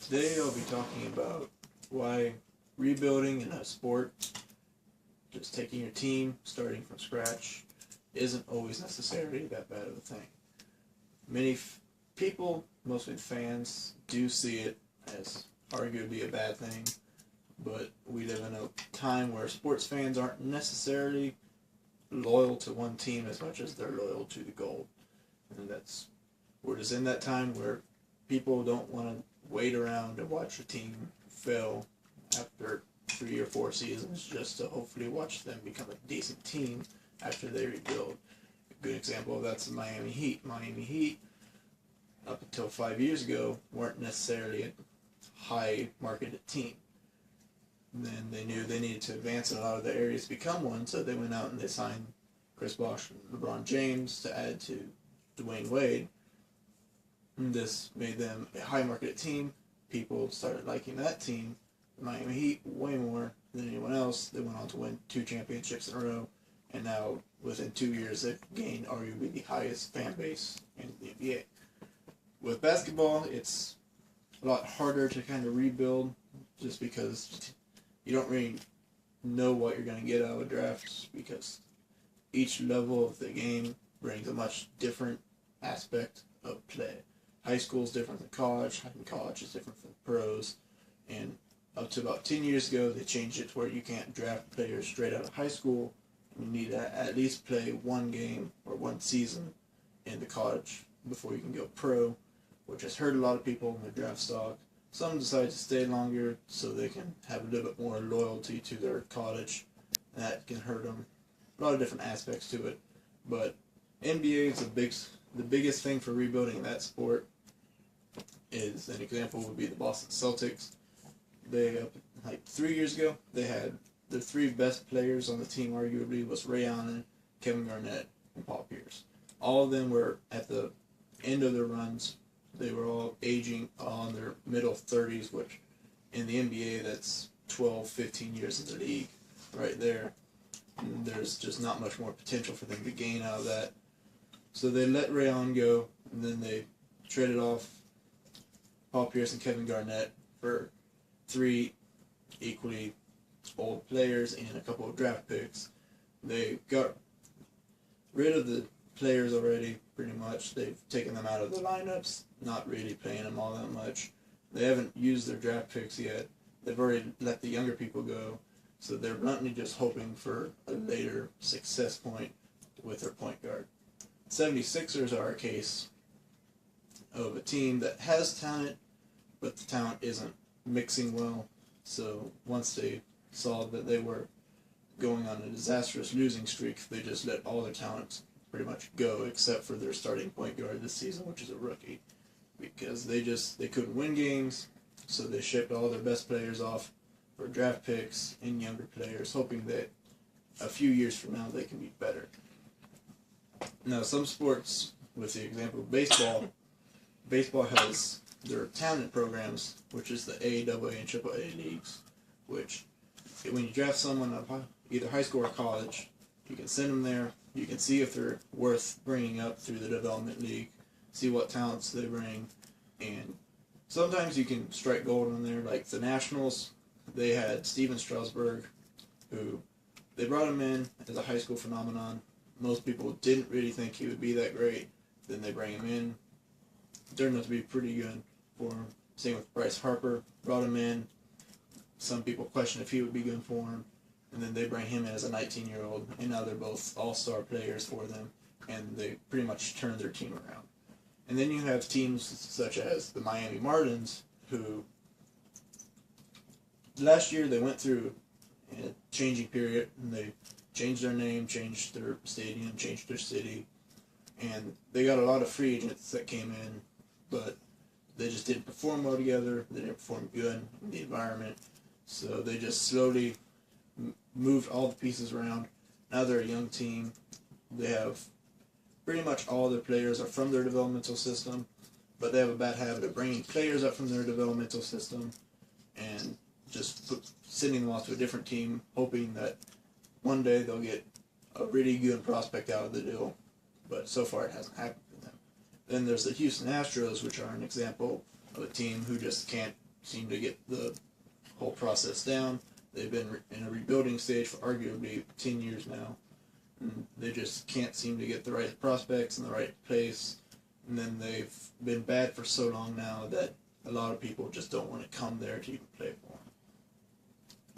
Today I'll be talking about why rebuilding in a sport, just taking your team, starting from scratch, isn't always necessarily that bad of a thing. Many people, mostly fans, do see it as arguably a bad thing, but we live in a time where sports fans aren't necessarily loyal to one team as much as they're loyal to the goal. And we're just in that time where people don't want to wait around and watch a team fail after 3 or 4 seasons just to hopefully watch them become a decent team after they rebuild. A good example of that's the Miami Heat. Miami Heat, up until 5 years ago, weren't necessarily a high marketed team. Then they knew they needed to advance in a lot of the areas to become one, so they went out and they signed Chris Bosh and LeBron James to add to Dwayne Wade. And this made them a high marketed team. People started liking that team, the Miami Heat, way more than anyone else. They went on to win 2 championships in a row, and now within 2 years they've gained arguably the highest fan base in the NBA. With basketball, it's a lot harder to kind of rebuild just because you don't really know what you're going to get out of drafts, because each level of the game brings a much different aspect of play. High school is different than college, and college is different from pros, and up to about 10 years ago they changed it to where you can't draft players straight out of high school. You need to at least play one game or one season in the college before you can go pro, which has hurt a lot of people in the draft stock. Some decide to stay longer so they can have a little bit more loyalty to their college, and that can hurt them. A lot of different aspects to it, but NBA is the biggest thing for rebuilding that sport. Is an example would be the Boston Celtics. They, like 3 years ago, they had the 3 best players on the team arguably was Ray Allen, Kevin Garnett, and Paul Pierce. All of them were at the end of their runs. They were all aging on their middle 30s, which in the NBA that's 12, 15 years in the league right there. And there's just not much more potential for them to gain out of that. So they let Ray Allen go, and then they traded off Paul Pierce and Kevin Garnett for 3 equally old players and a couple of draft picks. They got rid of the players already, pretty much. They've taken them out of the lineups, not really playing them all that much. They haven't used their draft picks yet. They've already let the younger people go, so they're bluntly just hoping for a later success point with their point guard. 76ers are a case of a team that has talent, but the talent isn't mixing well. So once they saw that they were going on a disastrous losing streak, they just let all their talents pretty much go, except for their starting point guard this season, which is a rookie, because they couldn't win games, so they shipped all their best players off for draft picks and younger players, hoping that a few years from now they can be better. Now, some sports, with the example of baseball has their talent programs, which is the AAA and AAA leagues, which when you draft someone out of either high school or college, you can send them there, you can see if they're worth bringing up through the development league, see what talents they bring, and sometimes you can strike gold on there. Like the Nationals, they had Steven Strasburg, who they brought him in as a high school phenomenon. Most people didn't really think he would be that great. Then they bring him in. Turned out to be pretty good for him. Same with Bryce Harper. Brought him in. Some people questioned if he would be good for him. And then they bring him in as a 19-year-old. And now they're both all-star players for them. And they pretty much turned their team around. And then you have teams such as the Miami Marlins, who last year they went through a changing period. And they changed their name, changed their stadium, changed their city, and they got a lot of free agents that came in, but they just didn't perform well together. They didn't perform good in the environment, so they just slowly moved all the pieces around. Now they're a young team. They have pretty much all their players are from their developmental system, but they have a bad habit of bringing players up from their developmental system and just sending them off to a different team, hoping that one day they'll get a really good prospect out of the deal, but so far it hasn't happened for them. Then there's the Houston Astros, which are an example of a team who just can't seem to get the whole process down. They've been in a rebuilding stage for arguably 10 years now. And they just can't seem to get the right prospects in the right place. And then they've been bad for so long now that a lot of people just don't want to come there to even play for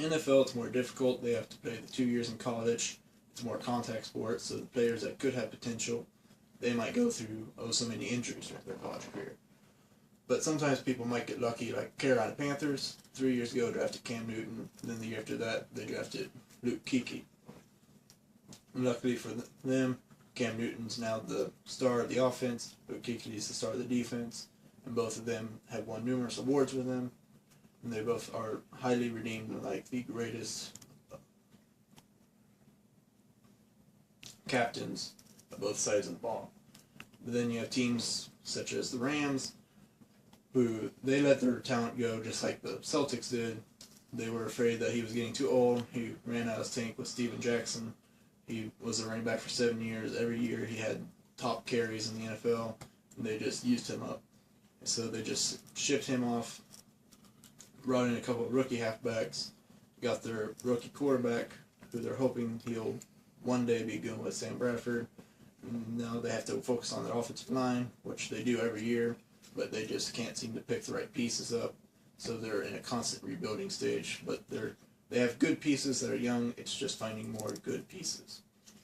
them. NFL, it's more difficult. They have to play the 2 years in college. It's more contact sport, so the players that could have potential, they might go through so many injuries during their college career. But sometimes people might get lucky, like Carolina Panthers, 3 years ago drafted Cam Newton, and then the year after that they drafted Luke Kuechly. Luckily for them, Cam Newton's now the star of the offense, Luke Kuechly's the star of the defense, and both of them have won numerous awards with them, and they both are highly redeemed, like the greatest captains of both sides of the ball. But then you have teams such as the Rams, who they let their talent go just like the Celtics did. They were afraid that he was getting too old. He ran out of tank with Steven Jackson. He was a running back for 7 years. Every year he had top carries in the NFL, and they just used him up. So they just shipped him off, brought in a couple of rookie halfbacks, got their rookie quarterback, who they're hoping he'll one day be good with Sam Bradford. And now they have to focus on their offensive line, which they do every year, but they just can't seem to pick the right pieces up. So they're in a constant rebuilding stage, but they have good pieces that are young. It's just finding more good pieces.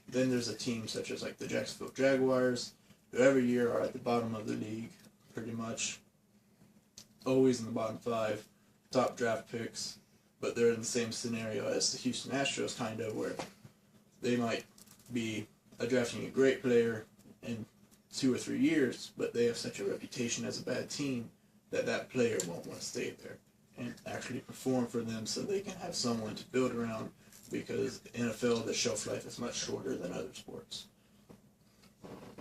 Then there's a team such as like the Jacksonville Jaguars, who every year are at the bottom of the league, pretty much. Always in the bottom 5, top draft picks, but they're in the same scenario as the Houston Astros, kind of, where they might be drafting a great player in 2 or 3 years, but they have such a reputation as a bad team that that player won't want to stay there and actually perform for them so they can have someone to build around, because NFL, the shelf life is much shorter than other sports.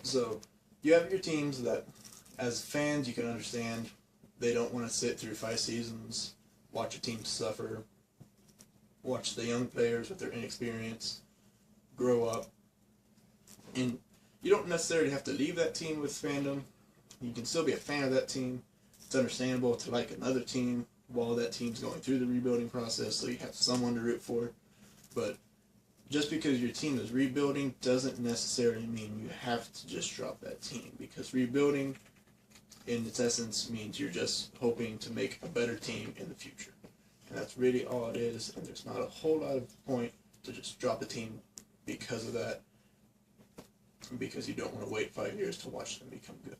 So you have your teams that, as fans, you can understand they don't want to sit through 5 seasons, watch a team suffer, watch the young players with their inexperience grow up. And you don't necessarily have to leave that team with fandom. You can still be a fan of that team. It's understandable to like another team while that team's going through the rebuilding process, so you have someone to root for. But just because your team is rebuilding doesn't necessarily mean you have to just drop that team, because rebuilding in its essence means you're just hoping to make a better team in the future. And that's really all it is, and there's not a whole lot of point to just drop the team because of that, because you don't want to wait 5 years to watch them become good.